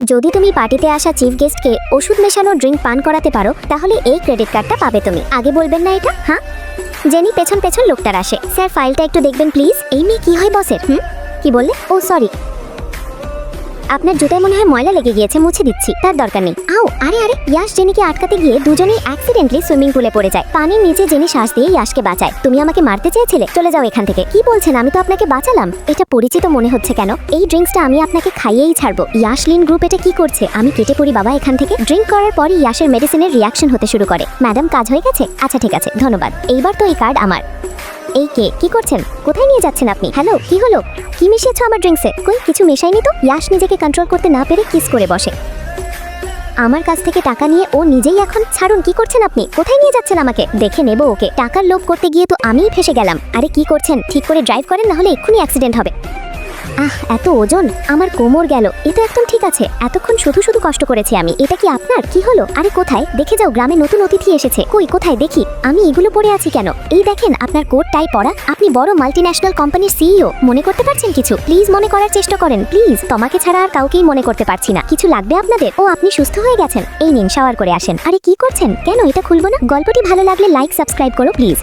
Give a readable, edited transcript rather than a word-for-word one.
যদি তুমি পার্টিতে আসা চিফ গেস্টকে ওষুধ মেশানো ড্রিঙ্ক পান করাতে পারো তাহলে এই ক্রেডিট কার্ডটা পাবে তুমি। আগে বলবেন না এটা? হ্যাঁ, জেনি পেছন পেছন লোকটার আসে। স্যার ফাইলটা একটু দেখবেন প্লিজ। এই মেয়ে কি হয় বসের? কি বললে? ও সরি, আপনার জুতায় মনে হয় ময়লা লেগে গিয়েছে, মুছে দিচ্ছি। তার দরকার নেই। আও আরে আরে, ইয়াশ জেনিকে আটকাতে গিয়ে দুজনেই অ্যাক্সিডেন্টলি সুইমিং পুলে পড়ে যায়। পানির নিচে জেনি শ্বাস দিয়ে ইয়াশকে বাঁচায়। তুমি আমাকে মারতে চেয়েছিলে, চলে যাও এখান থেকে। কি বলছেন? আমি তো আপনাকে বাঁচালাম। এটা পরিচিত মনে হচ্ছে কেন? এই ড্রিঙ্কসটা আমি আপনাকে খাইয়েই ছাড়বো। ইয়াশলিন গ্রুপ এটা কি করছে? আমি কেটে পড়ি বাবা এখান থেকে। ড্রিঙ্ক করার পরই ইয়াশের মেডিসিনের রিয়াকশন হতে শুরু করে। ম্যাডাম কাজ হয়ে গেছে? আচ্ছা ঠিক আছে, ধন্যবাদ। এইবার তো এই কার্ড আমার। এই কে? কি করছেন? কোথায় নিয়ে যাচ্ছেন আপনি? হ্যালো, কি হলো? কি মিশিয়েছো আমার ড্রিঙ্কসে? কই কিছু মেশাইনি তো। ইয়াশ নিজেকে কন্ট্রোল করতে না পেরে কিস করে বসে। আমার কাছ থেকে টাকা নিয়ে ও নিজেই এখন। ছাড়ুন, কি করছেন আপনি? কোথায় নিয়ে যাচ্ছেন আমাকে? দেখে নেব ওকে। টাকার লোভ করতে গিয়ে তো আমিই ফেসে গেলাম। আরে কি করছেন? ঠিক করে ড্রাইভ করেন, না হলে এক্ষুনি অ্যাক্সিডেন্ট হবে। এত ওজন, আমার কোমর গেল। এটা একদম ঠিক আছে। এতক্ষণ শুধু শুধু কষ্ট করেছি আমি। এটা কি আপনার? কি হলো? আরে কোথায়? দেখে যাও, গ্রামে নতুন অতিথি এসেছে। কই কোথায় দেখি? আমি এগুলো পরে আছি কেন? এই দেখেন আপনার কোট টাই পরা। আপনি বড় মাল্টিন্যাশনাল কোম্পানির সিইও। মনে করতে পারছেন কিছু? প্লিজ মনে করার চেষ্টা করেন প্লিজ। তোমাকে ছাড়া আর কাউকেই মনে করতে পারছি না। কিছু লাগবে আপনাদের? ও আপনি সুস্থ হয়ে গেছেন? এই নিন, শাওয়ার করে আসেন। আরে কি করছেন? কেন এটা খুলবো না? গল্পটি ভালো লাগলে লাইক সাবস্ক্রাইব করো প্লিজ।